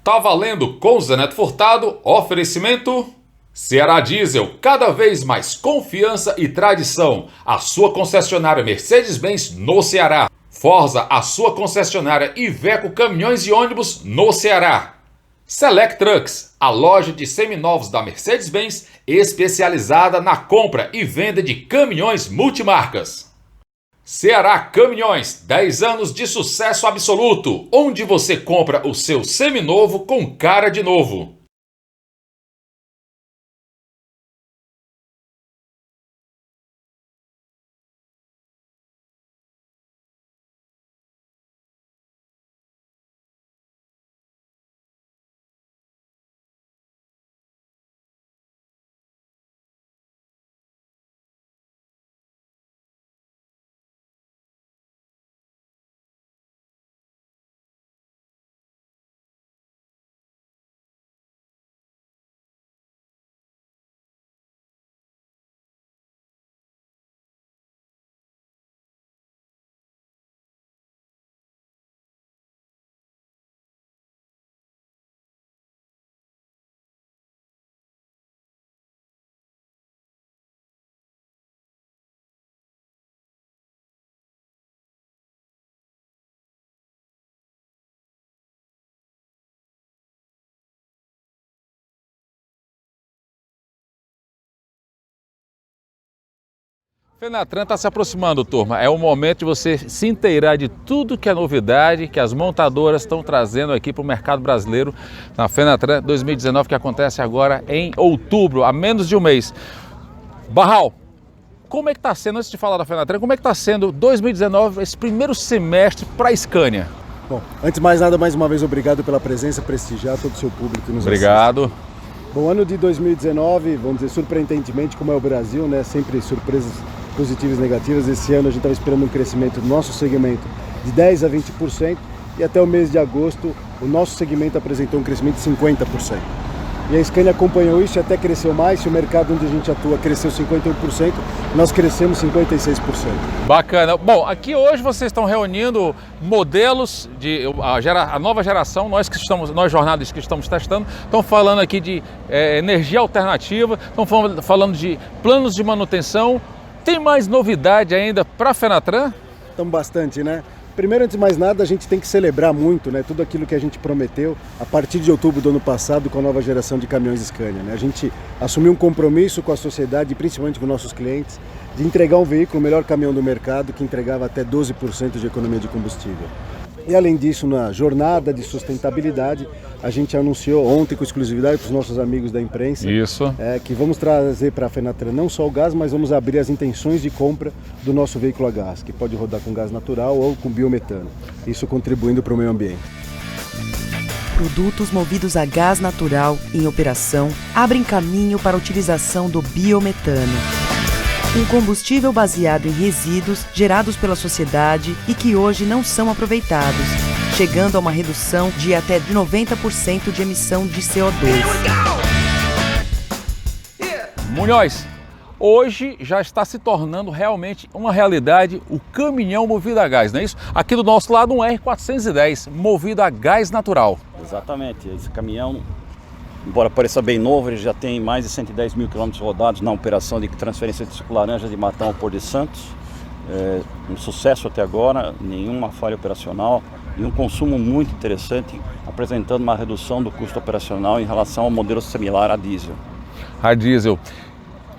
Tá valendo com Zé Neto Furtado, oferecimento Ceará Diesel, cada vez mais confiança e tradição. A sua concessionária Mercedes-Benz no Ceará. Forza, a sua concessionária Iveco Caminhões e Ônibus no Ceará. Select Trucks, a loja de seminovos da Mercedes-Benz, especializada na compra e venda de caminhões multimarcas. Ceará Caminhões, 10 anos de sucesso absoluto, onde você compra o seu seminovo com cara de novo. Fenatran está se aproximando, turma. É o momento de você se inteirar de tudo que é novidade que as montadoras estão trazendo aqui para o mercado brasileiro na Fenatran 2019, que acontece agora em outubro, há menos de um mês. Barral, como é que está sendo, antes de falar da Fenatran, como é que está sendo 2019, esse primeiro semestre para a Scania? Bom, antes de mais nada, mais uma vez, obrigado pela presença, prestigiar todo o seu público que nos Obrigado. assiste. Bom, ano de 2019, vamos dizer, surpreendentemente, como é o Brasil, né? Sempre surpresas positivas e negativas. Esse ano a gente estava esperando um crescimento do nosso segmento de 10% a 20% e até o mês de agosto o nosso segmento apresentou um crescimento de 50%. E a Scania acompanhou isso e até cresceu mais. Se o mercado onde a gente atua cresceu 51%, nós crescemos 56%. Bacana. Bom, aqui hoje vocês estão reunindo modelos de a nova geração. Nós jornalistas que estamos testando, estão falando aqui de energia alternativa, estão falando de planos de manutenção. Tem mais novidade ainda para a Fenatran? Então, bastante, né? Primeiro, antes de mais nada, a gente tem que celebrar muito, né, tudo aquilo que a gente prometeu a partir de outubro do ano passado com a nova geração de caminhões Scania, né? A gente assumiu um compromisso com a sociedade, principalmente com nossos clientes, de entregar um veículo, o melhor caminhão do mercado, que entregava até 12% de economia de combustível. E além disso, na jornada de sustentabilidade, a gente anunciou ontem com exclusividade para os nossos amigos da imprensa que vamos trazer para a Fenatran não só o gás, mas vamos abrir as intenções de compra do nosso veículo a gás, que pode rodar com gás natural ou com biometano, isso contribuindo para o meio ambiente. Produtos movidos a gás natural em operação abrem caminho para a utilização do biometano. Um combustível baseado em resíduos gerados pela sociedade e que hoje não são aproveitados, chegando a uma redução de até 90% de emissão de CO2. Munhoz, hoje já está se tornando realmente uma realidade o caminhão movido a gás, não é isso? Aqui do nosso lado um R410 movido a gás natural. Exatamente, esse caminhão, embora pareça bem novo, ele já tem mais de 110 mil quilômetros rodados na operação de transferência de suco laranja de Matão ao Porto de Santos. Um sucesso até agora, nenhuma falha operacional e um consumo muito interessante, apresentando uma redução do custo operacional em relação ao modelo similar a diesel. A diesel.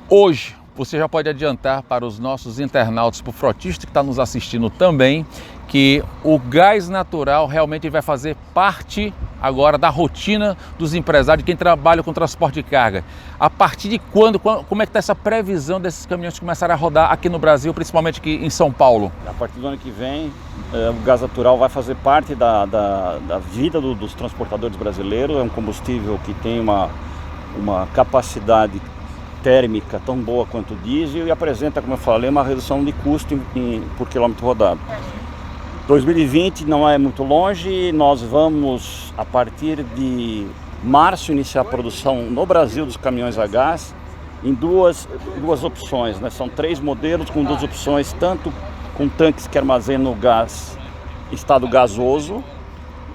Hoje, você já pode adiantar para os nossos internautas, para o frotista que está nos assistindo também, que o gás natural realmente vai fazer parte agora da rotina dos empresários, quem trabalha com transporte de carga. A partir de quando, como é que está essa previsão desses caminhões começarem a rodar aqui no Brasil, principalmente aqui em São Paulo? A partir do ano que vem, o gás natural vai fazer parte da vida dos transportadores brasileiros. É um combustível que tem uma capacidade térmica tão boa quanto o diesel e apresenta, como eu falei, uma redução de custo por quilômetro rodado. 2020 não é muito longe, nós vamos, a partir de março, iniciar a produção no Brasil dos caminhões a gás em duas opções, né? São 3 modelos com 2 opções, tanto com tanques que armazenam o gás em estado gasoso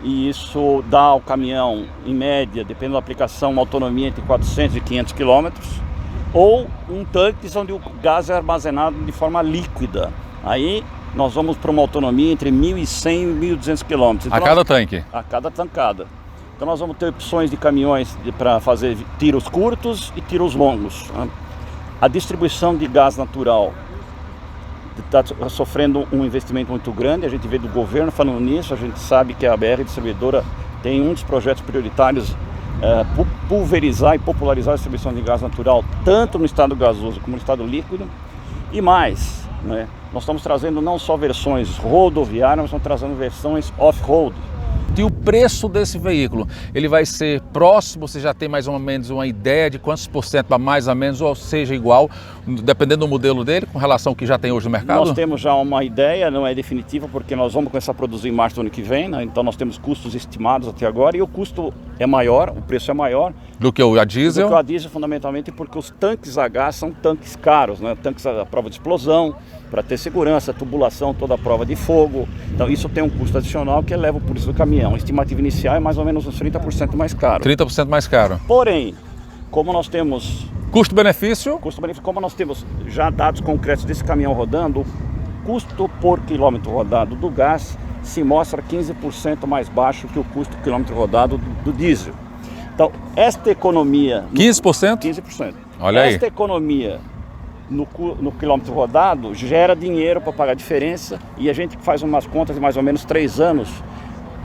e isso dá ao caminhão, em média, dependendo da aplicação, uma autonomia entre 400 e 500 quilômetros, ou um tanque onde o gás é armazenado de forma líquida. Aí nós vamos para uma autonomia entre 1.100 e 1.200 quilômetros. Então, A cada tanque? A cada tancada. Então nós vamos ter opções de caminhões para fazer tiros curtos e tiros longos. A distribuição de gás natural está sofrendo um investimento muito grande, a gente vê do governo falando nisso, a gente sabe que a BR Distribuidora tem um dos projetos prioritários, pulverizar e popularizar a distribuição de gás natural, tanto no estado gasoso como no estado líquido, e mais, né? Nós estamos trazendo não só versões rodoviárias, mas estamos trazendo versões off-road. E o preço desse veículo, ele vai ser próximo, você já tem mais ou menos uma ideia de quantos por cento, mais ou menos, ou seja, igual, dependendo do modelo dele, com relação ao que já tem hoje no mercado? Nós temos já uma ideia, não é definitiva, porque nós vamos começar a produzir em março do ano que vem, né? Então nós temos custos estimados até agora, e o custo é maior, o preço é maior. Do que a diesel? Do que a diesel, fundamentalmente, porque os tanques a gás são tanques caros, né? Tanques à prova de explosão, para ter segurança, tubulação, toda a prova de fogo. Então isso tem um custo adicional que eleva o preço do caminhão. A estimativa inicial é mais ou menos uns 30% mais caro. 30% mais caro. Porém, como nós temos... Custo-benefício? Custo-benefício, como nós temos já dados concretos desse caminhão rodando, o custo por quilômetro rodado do gás se mostra 15% mais baixo que o custo por quilômetro rodado do diesel. Então, esta economia... 15%? 15%. Olha aí. Esta economia no quilômetro rodado gera dinheiro para pagar a diferença, e a gente faz umas contas de mais ou menos 3 anos,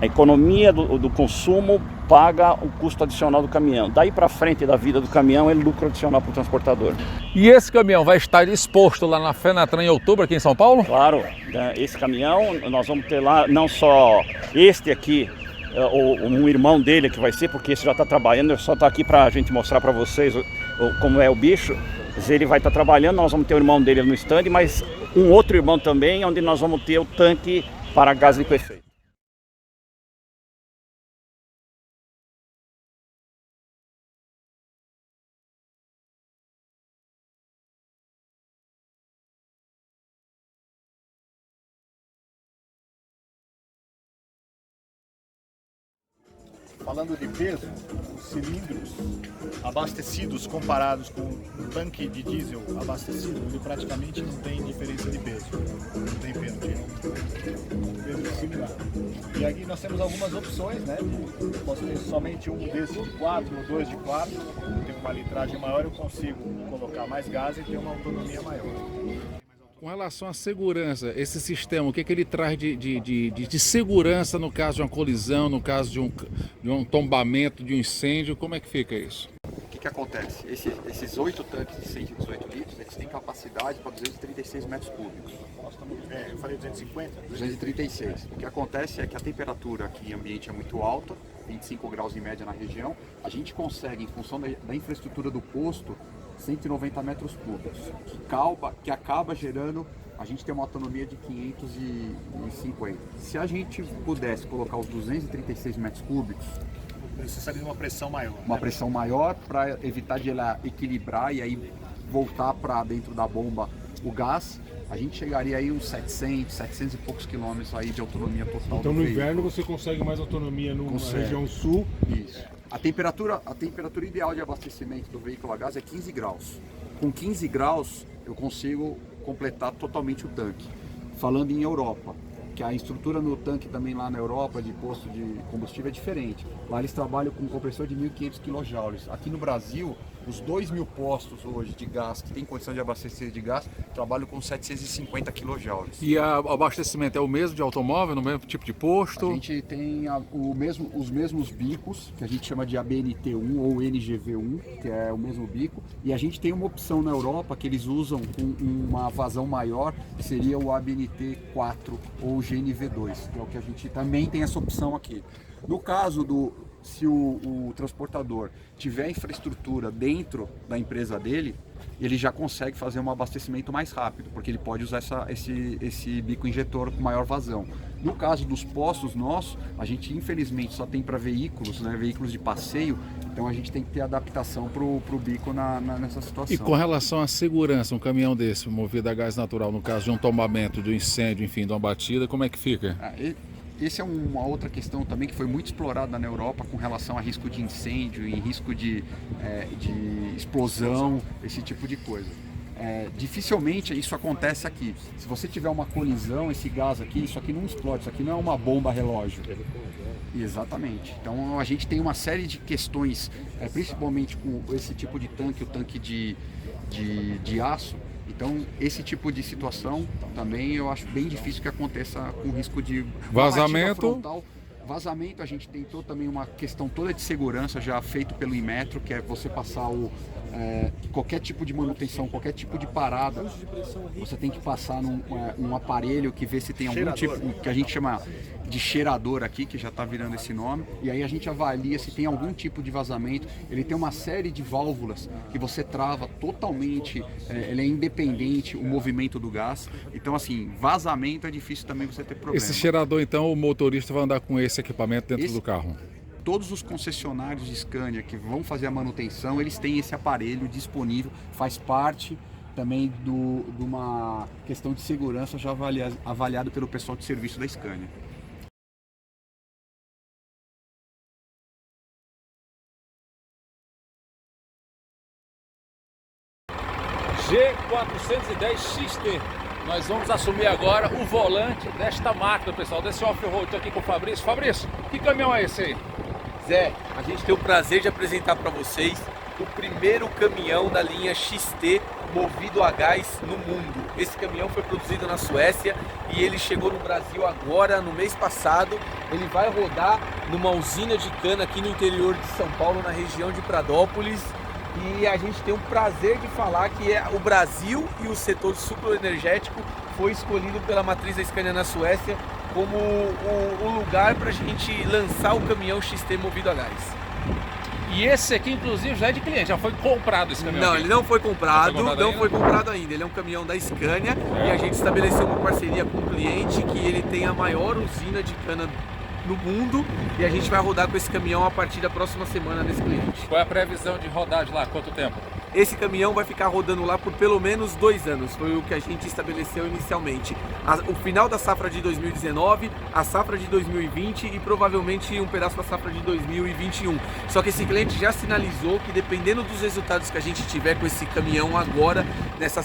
a economia do consumo paga o custo adicional do caminhão. Daí para frente da vida do caminhão é lucro adicional para o transportador. E esse caminhão vai estar exposto lá na Fenatran em outubro, aqui em São Paulo? Claro, esse caminhão nós vamos ter lá não só este aqui, um irmão dele que vai ser, porque esse já está trabalhando, ele só está aqui para a gente mostrar para vocês como é o bicho. Ele vai estar trabalhando, nós vamos ter o irmão dele no stand, mas um outro irmão também, onde nós vamos ter o tanque para gás liquefeito. Falando de peso, os cilindros abastecidos comparados com um tanque de diesel abastecido, ele praticamente não tem diferença de peso, não tem peso, um peso similar. E aqui nós temos algumas opções, né? Posso ter somente um desses de 4 ou 2 de 4, tem uma litragem maior, eu consigo colocar mais gás e ter uma autonomia maior. Com relação à segurança, esse sistema, o que ele traz de segurança no caso de uma colisão, no caso de um tombamento, de um incêndio, como é que fica isso? O que acontece? Esses 8 tanques de 118 litros, eles têm capacidade para 236 metros cúbicos. Eu falei 250? 236. O que acontece é que a temperatura aqui em ambiente é muito alta, 25 graus em média na região. A gente consegue, em função da infraestrutura do posto, 190 metros cúbicos, que acaba gerando, a gente tem uma autonomia de 550. Se a gente pudesse colocar os 236 metros cúbicos, precisaria de uma pressão maior. Uma pressão maior para evitar de ela equilibrar e aí voltar para dentro da bomba o gás, a gente chegaria aí uns 700 e poucos quilômetros aí de autonomia total. Então no inverno você consegue mais autonomia numa região sul? Isso. A temperatura ideal de abastecimento do veículo a gás é 15 graus. Com 15 graus eu consigo completar totalmente o tanque. Falando em Europa, que a estrutura no tanque também lá na Europa de posto de combustível é diferente. Lá eles trabalham com um compressor de 1.500 kJ. Aqui no Brasil, os 2.000 postos hoje de gás que tem condição de abastecer de gás trabalham com 750 kJ. E o abastecimento é o mesmo de automóvel, no mesmo tipo de posto? A gente tem os mesmos bicos, que a gente chama de ABNT1 ou NGV1, que é o mesmo bico. E a gente tem uma opção na Europa que eles usam com uma vazão maior, que seria o ABNT4 ou GNV2, que é o que a gente também tem essa opção aqui. No caso se o transportador tiver infraestrutura dentro da empresa dele, ele já consegue fazer um abastecimento mais rápido, porque ele pode usar esse bico injetor com maior vazão. No caso dos postos nossos, a gente infelizmente só tem para veículos, né, veículos de passeio, então a gente tem que ter adaptação para o bico nessa situação. E com relação à segurança, um caminhão desse movido a gás natural, no caso de um tombamento, de um incêndio, enfim, de uma batida, como é que fica? esse é uma outra questão também que foi muito explorada na Europa com relação a risco de incêndio e risco de explosão, esse tipo de coisa. Dificilmente isso acontece aqui. Se você tiver uma colisão, esse gás aqui, isso aqui não explode, isso aqui não é uma bomba relógio. Exatamente. Então a gente tem uma série de questões, principalmente com esse tipo de tanque, o tanque de aço. Então esse tipo de situação também eu acho bem difícil que aconteça com risco de vazamento. Vazamento, a gente tentou também uma questão toda de segurança já feito pelo Inmetro, que é você passar qualquer tipo de manutenção, qualquer tipo de parada, você tem que passar num aparelho que vê se tem algum tipo, que a gente chama de cheirador aqui, que já está virando esse nome, e aí a gente avalia se tem algum tipo de vazamento. Ele tem uma série de válvulas que você trava totalmente, ele é independente o movimento do gás, então assim, vazamento é difícil também você ter problema. Esse cheirador, então, o motorista vai andar com esse equipamento dentro do carro? Todos os concessionários de Scania que vão fazer a manutenção, eles têm esse aparelho disponível, faz parte também de uma questão de segurança já avaliado pelo pessoal de serviço da Scania. G410 XT. Nós vamos assumir agora o volante desta máquina, pessoal, desse off-road. Estou aqui com o Fabrício. Fabrício, que caminhão é esse aí? Zé, a gente tem o prazer de apresentar para vocês o primeiro caminhão da linha XT movido a gás no mundo. Esse caminhão foi produzido na Suécia e ele chegou no Brasil agora, no mês passado. Ele vai rodar numa usina de cana aqui no interior de São Paulo, na região de Pradópolis. E a gente tem o prazer de falar que o Brasil e o setor sucroenergético foi escolhido pela matriz da Scania na Suécia como o lugar para a gente lançar o caminhão XT movido a gás. E esse aqui, inclusive, já é de cliente, já foi comprado esse caminhão? Não, aqui. ele não foi comprado, não foi comprado ainda. Ele é um caminhão da Scania e a gente estabeleceu uma parceria com o cliente que ele tem a maior usina de cana no mundo e a gente vai rodar com esse caminhão a partir da próxima semana nesse cliente. Qual é a previsão de rodagem lá? Quanto tempo? Esse caminhão vai ficar rodando lá por pelo menos 2 anos, foi o que a gente estabeleceu inicialmente. O final da safra de 2019, a safra de 2020 e provavelmente um pedaço da safra de 2021. Só que esse cliente já sinalizou que dependendo dos resultados que a gente tiver com esse caminhão agora,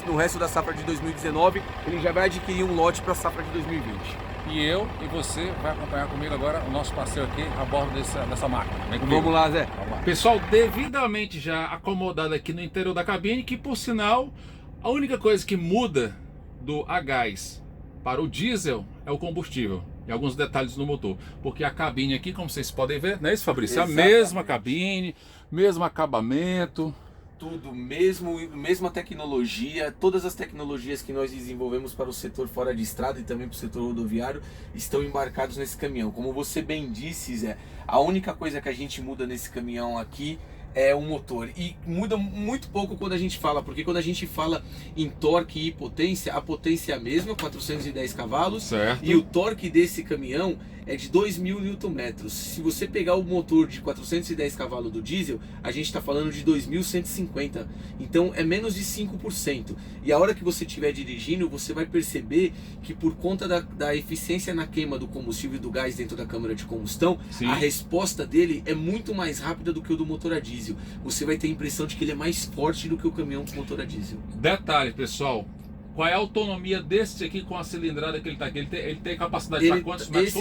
no resto da safra de 2019, ele já vai adquirir um lote para a safra de 2020. E eu e você vai acompanhar comigo agora o nosso passeio aqui a bordo dessa máquina. Vamos lá, Zé. Vamos lá. Pessoal, devidamente já acomodado aqui no interior da cabine, que por sinal, a única coisa que muda do a gás para o diesel é o combustível e alguns detalhes no motor. Porque a cabine aqui, como vocês podem ver, não é isso, Fabrício? É a mesma cabine, mesmo acabamento. Tudo, mesma tecnologia, todas as tecnologias que nós desenvolvemos para o setor fora de estrada e também para o setor rodoviário estão embarcados nesse caminhão. Como você bem disse, Zé, a única coisa que a gente muda nesse caminhão aqui é o motor. E muda muito pouco quando a gente fala, porque quando a gente fala em torque e potência, a potência é a mesma, 410 cavalos, certo. E o torque desse caminhão é de 2.000 Nm. Se você pegar o motor de 410 cavalos do diesel, a gente está falando de 2.150. Então é menos de 5%. E a hora que você estiver dirigindo, você vai perceber que por conta da eficiência na queima do combustível e do gás dentro da câmara de combustão, sim, a resposta dele é muito mais rápida do que o do motor a diesel. Você vai ter a impressão de que ele é mais forte do que o caminhão com motor a diesel. Detalhe, pessoal. Qual é a autonomia desse aqui com a cilindrada que ele está aqui? Ele tem capacidade para quantos metros?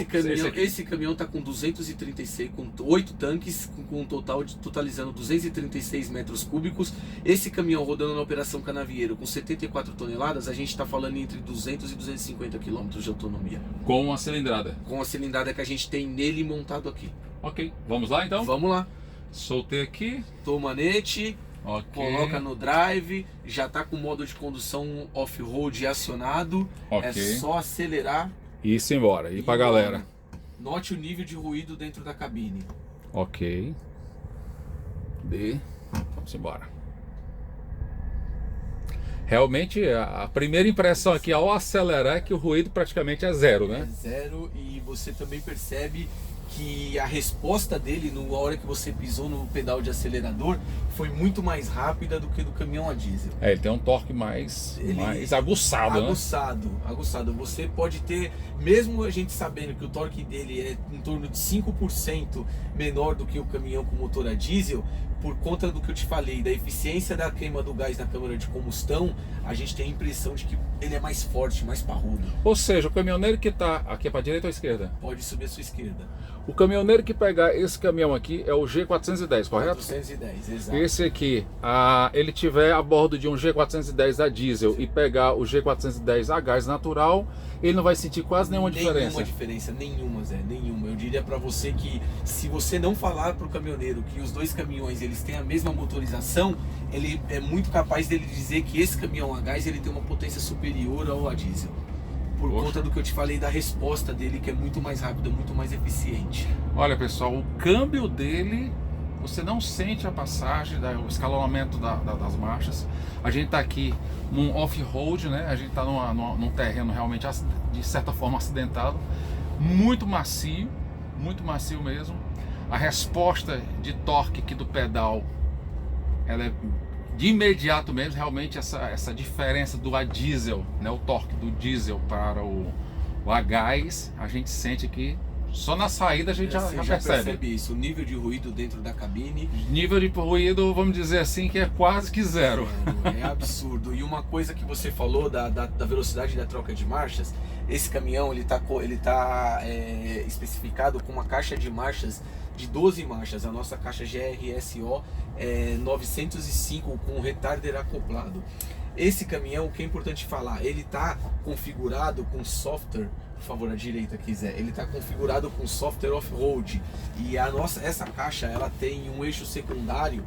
Esse caminhão está com 236, com 8 tanques, com um total totalizando 236 metros cúbicos. Esse caminhão rodando na operação Canavieiro com 74 toneladas, a gente está falando entre 200 e 250 km de autonomia. Com a cilindrada? Com a cilindrada que a gente tem nele montado aqui. Ok, vamos lá então? Vamos lá. Soltei aqui. Tomanete. Okay. Coloca no drive, já está com o modo de condução off-road acionado, okay, é só acelerar e ir embora, ir para a galera. Note o nível de ruído dentro da cabine. Ok. Vamos embora. Realmente a primeira impressão aqui ao acelerar é que o ruído praticamente é zero, né? É zero, e você também percebe que a resposta dele na hora que você pisou no pedal de acelerador foi muito mais rápida do que do caminhão a diesel. Ele tem um torque mais aguçado, né? Aguçado. Você pode ter, mesmo a gente sabendo que o torque dele é em torno de 5% menor do que o caminhão com motor a diesel, por conta do que eu te falei, da eficiência da queima do gás na câmara de combustão, a gente tem a impressão de que ele é mais forte, mais parrudo. Ou seja, o caminhoneiro que está aqui para a direita ou à esquerda? Pode subir a sua esquerda. O caminhoneiro que pegar esse caminhão aqui é o G410, correto? 410, exato. Esse aqui, ele tiver a bordo de um G410 a diesel e pegar o G410 a gás natural, ele não vai sentir quase nenhuma diferença. Nenhuma, Zé, nenhuma. Eu diria para você que se você não falar pro caminhoneiro que os dois caminhões eles têm a mesma motorização, ele é muito capaz dele dizer que esse caminhão a gás ele tem uma potência superior ao a diesel. Por conta do que eu te falei da resposta dele, que é muito mais rápida, muito mais eficiente. Olha, pessoal, o câmbio dele, você não sente a passagem, o escalonamento das marchas. A gente está aqui num off-road, né? A gente está num terreno realmente, de certa forma, acidentado. Muito macio mesmo. A resposta de torque aqui do pedal, ela é de imediato mesmo. Realmente essa diferença do a diesel, né? O torque do diesel para o a gás, a gente sente aqui. Só na saída a gente já percebe isso. O nível de ruído dentro da cabine. Nível de ruído, vamos dizer assim, que é quase que zero. É absurdo. E uma coisa que você falou da velocidade da troca de marchas, esse caminhão ele tá especificado com uma caixa de marchas de 12 marchas. A nossa caixa GRSO é 905 com retarder acoplado. Esse caminhão, o que é importante falar, ele está configurado com software, por favor, à direita quiser, ele está configurado com software off-road, e essa caixa ela tem um eixo secundário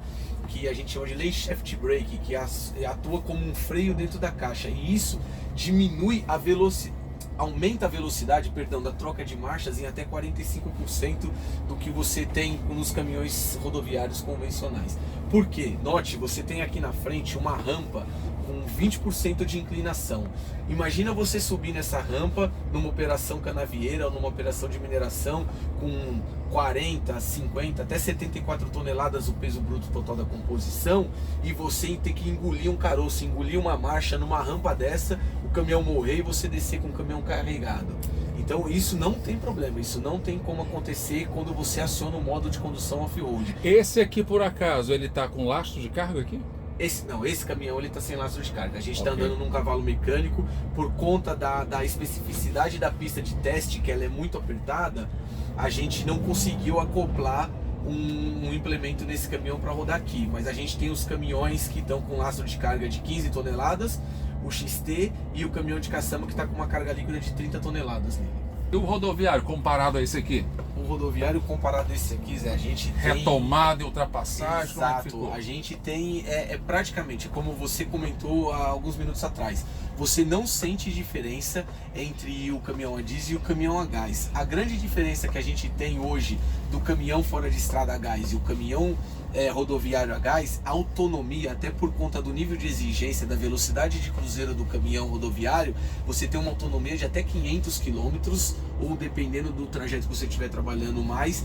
que a gente chama de lane shift brake, que atua como um freio dentro da caixa, e isso diminui a velocidade, aumenta a velocidade, da troca de marchas em até 45% do que você tem nos caminhões rodoviários convencionais. Por quê? Note, você tem aqui na frente uma rampa com 20% de inclinação. Imagina você subir nessa rampa numa operação canavieira ou numa operação de mineração com 40, 50, até 74 toneladas o peso bruto total da composição, e você ter que engolir um caroço, engolir uma marcha numa rampa dessa, o caminhão morrer e você descer com o caminhão carregado. Então isso não tem problema, isso não tem como acontecer quando você aciona o modo de condução off-road. Esse aqui, por acaso, ele tá com lastro de carga aqui? Esse caminhão ele tá sem lastro de carga. A gente está andando num cavalo mecânico por conta da especificidade da pista de teste, que ela é muito apertada. A gente não conseguiu acoplar um implemento nesse caminhão para rodar aqui, mas a gente tem os caminhões que estão com lastro de carga de 15 toneladas, o XT, e o caminhão de caçamba que está com uma carga líquida de 30 toneladas nele. E o rodoviário comparado a esse aqui? O rodoviário comparado a esse aqui, Zé, a gente tem... Retomada e ultrapassagem? Exato, a gente tem, praticamente, como você comentou há alguns minutos atrás, você não sente diferença entre o caminhão a diesel e o caminhão a gás. A grande diferença que a gente tem hoje do caminhão fora de estrada a gás e o caminhão rodoviário a gás, a autonomia, até por conta do nível de exigência da velocidade de cruzeiro do caminhão rodoviário, você tem uma autonomia de até 500 km, ou dependendo do trajeto que você estiver trabalhando mais,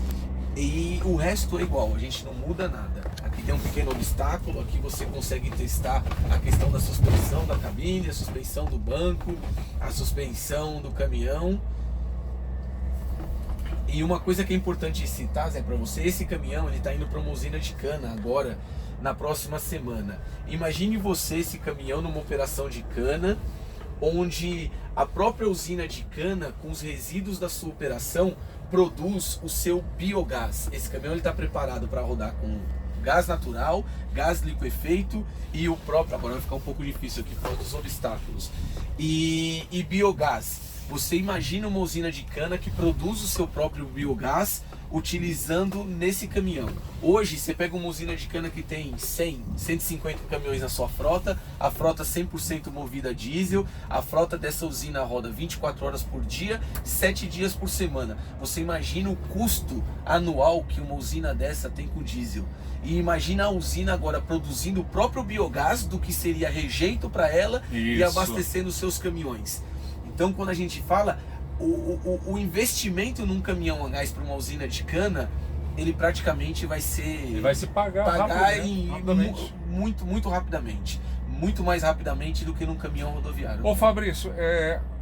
e o resto é igual, a gente não muda nada. Aqui tem um pequeno obstáculo, aqui você consegue testar a questão da suspensão da cabine, a suspensão do banco, a suspensão do caminhão. E uma coisa que é importante citar, Zé, para você, esse caminhão ele está indo para uma usina de cana agora, na próxima semana. Imagine você esse caminhão numa operação de cana, onde a própria usina de cana, com os resíduos da sua operação, produz o seu biogás. Esse caminhão está preparado para rodar com gás natural, gás liquefeito e o próprio... Agora vai ficar um pouco difícil aqui por causa dos obstáculos. E biogás. Você imagina uma usina de cana que produz o seu próprio biogás utilizando nesse caminhão. Hoje você pega uma usina de cana que tem 100, 150 caminhões na sua frota, a frota 100% movida a diesel, a frota dessa usina roda 24 horas por dia, 7 dias por semana. Você imagina o custo anual que uma usina dessa tem com diesel. E imagina a usina agora produzindo o próprio biogás do que seria rejeito para ela. Isso. E abastecendo os seus caminhões. Então, quando a gente fala, o investimento num caminhão a gás para uma usina de cana, ele praticamente vai ser... Ele vai se pagar rapidamente. Muito rapidamente. Muito mais rapidamente do que num caminhão rodoviário. Ô Fabrício,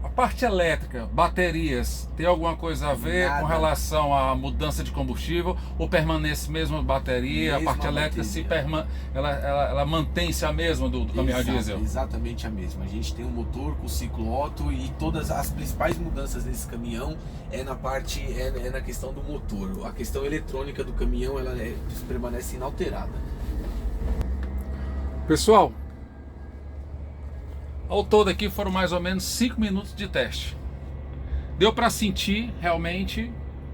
a parte elétrica, baterias, tem alguma coisa a ver com relação à mudança de combustível ou permanece mesmo a bateria? A parte elétrica ela mantém-se a mesma do caminhão a diesel? Exatamente a mesma. A gente tem um motor com ciclo Otto e todas as principais mudanças desse caminhão é na questão do motor. A questão eletrônica do caminhão ela permanece inalterada. Pessoal, ao todo aqui foram mais ou menos 5 minutos de teste. Deu para sentir realmente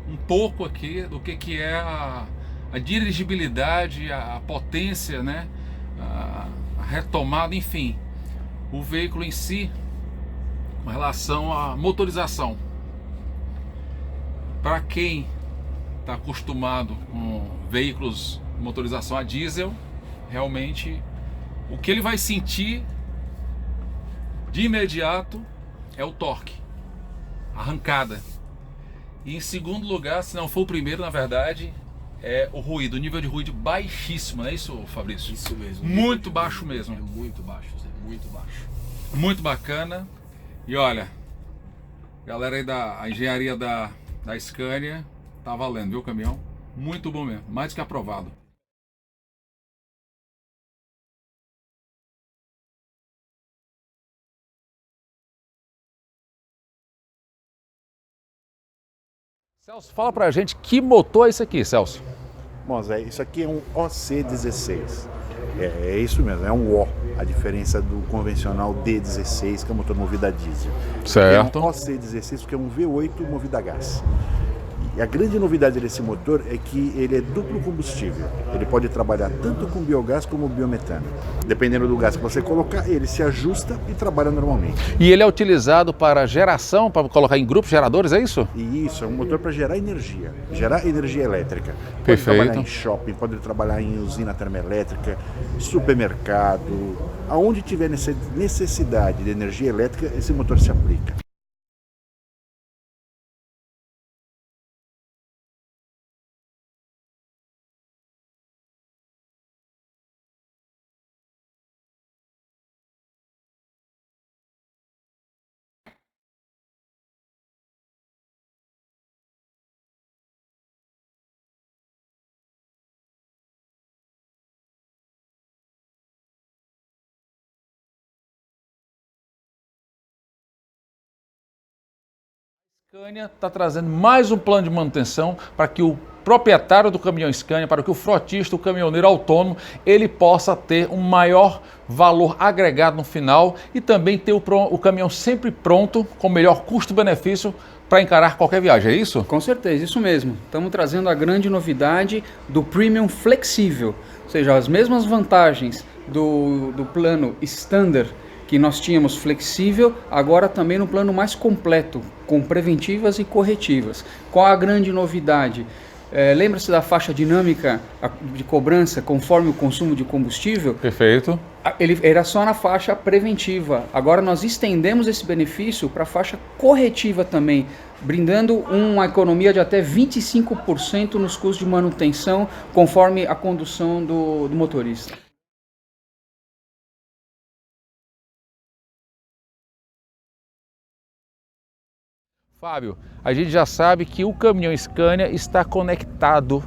um pouco aqui do que é a dirigibilidade, a potência, né? A retomada, enfim. O veículo em si, com relação à motorização. Para quem está acostumado com veículos de motorização a diesel, realmente o que ele vai sentir de imediato é o torque, a arrancada. E em segundo lugar, se não for o primeiro, na verdade, é o ruído, o nível de ruído baixíssimo, não é isso, Fabrício? Isso mesmo. Muito baixo mesmo. É muito baixo, é muito baixo. Muito bacana. E olha, galera aí da engenharia da Scania, tá valendo, viu, o caminhão? Muito bom mesmo, mais do que aprovado. Celso, fala pra gente que motor é esse aqui, Celso? Bom, Zé, isso aqui é um OC16. É isso mesmo, é um O. A diferença do convencional D16, que é motor movido a diesel. Certo. É um OC16 porque é um V8 movido a gás. E a grande novidade desse motor é que ele é duplo combustível. Ele pode trabalhar tanto com biogás como biometano. Dependendo do gás que você colocar, ele se ajusta e trabalha normalmente. E ele é utilizado para geração, para colocar em grupos geradores, é isso? E isso, é um motor para gerar energia elétrica. Pode Perfeito. trabalhar em shopping, pode trabalhar em usina termoelétrica, supermercado. Aonde tiver necessidade de energia elétrica, esse motor se aplica. A Scania está trazendo mais um plano de manutenção para que o proprietário do caminhão Scania, para que o frotista, o caminhoneiro autônomo, ele possa ter um maior valor agregado no final e também ter o caminhão sempre pronto, com melhor custo-benefício para encarar qualquer viagem, é isso? Com certeza, isso mesmo. Estamos trazendo a grande novidade do Premium Flexível, ou seja, as mesmas vantagens do plano Standard que nós tínhamos flexível, agora também no plano mais completo, com preventivas e corretivas. Qual a grande novidade? Lembra-se da faixa dinâmica de cobrança conforme o consumo de combustível? Perfeito. Ele era só na faixa preventiva. Agora nós estendemos esse benefício para a faixa corretiva também, brindando uma economia de até 25% nos custos de manutenção, conforme a condução do motorista. Fábio, a gente já sabe que o caminhão Scania está conectado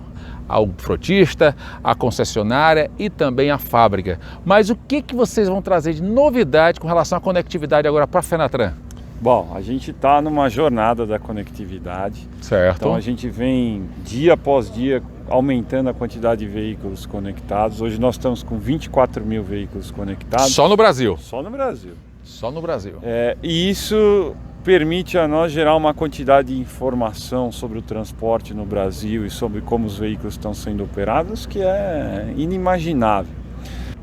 ao frotista, à concessionária e também à fábrica. Mas o que vocês vão trazer de novidade com relação à conectividade agora para a Fenatran? Bom, a gente está numa jornada da conectividade. Certo. Então a gente vem dia após dia aumentando a quantidade de veículos conectados. Hoje nós estamos com 24 mil veículos conectados. Só no Brasil? Só no Brasil. Só no Brasil. E isso permite a nós gerar uma quantidade de informação sobre o transporte no Brasil e sobre como os veículos estão sendo operados que é inimaginável.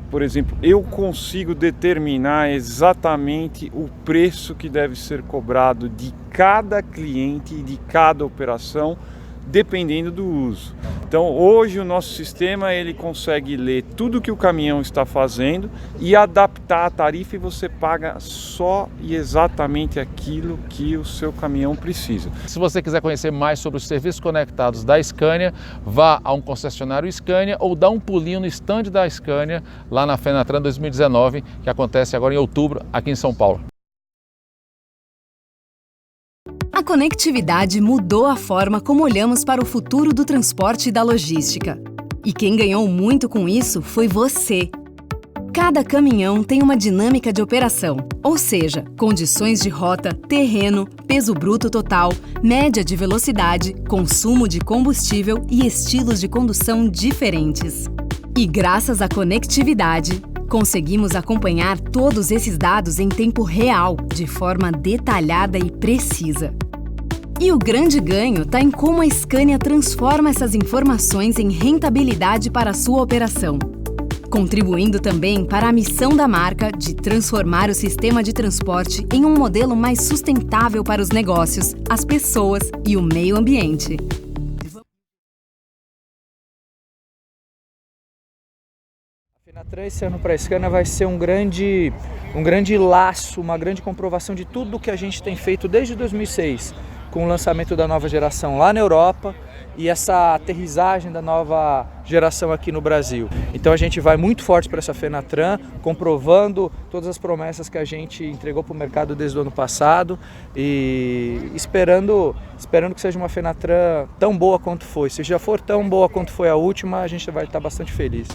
Por exemplo, eu consigo determinar exatamente o preço que deve ser cobrado de cada cliente e de cada operação dependendo do uso. Então hoje o nosso sistema ele consegue ler tudo que o caminhão está fazendo e adaptar a tarifa, e você paga só e exatamente aquilo que o seu caminhão precisa. Se você quiser conhecer mais sobre os serviços conectados da Scania, vá a um concessionário Scania ou dá um pulinho no stand da Scania lá na Fenatran 2019, que acontece agora em outubro aqui em São Paulo. A conectividade mudou a forma como olhamos para o futuro do transporte e da logística. E quem ganhou muito com isso foi você. Cada caminhão tem uma dinâmica de operação, ou seja, condições de rota, terreno, peso bruto total, média de velocidade, consumo de combustível e estilos de condução diferentes. E graças à conectividade, conseguimos acompanhar todos esses dados em tempo real, de forma detalhada e precisa. E o grande ganho está em como a Scania transforma essas informações em rentabilidade para a sua operação, contribuindo também para a missão da marca de transformar o sistema de transporte em um modelo mais sustentável para os negócios, as pessoas e o meio ambiente. A Fenatran esse ano para a Scania vai ser um grande laço, uma grande comprovação de tudo que a gente tem feito desde 2006, com o lançamento da nova geração lá na Europa e essa aterrissagem da nova geração aqui no Brasil. Então a gente vai muito forte para essa Fenatran, comprovando todas as promessas que a gente entregou para o mercado desde o ano passado e esperando que seja uma Fenatran tão boa quanto foi. Se já for tão boa quanto foi a última, a gente vai estar bastante feliz.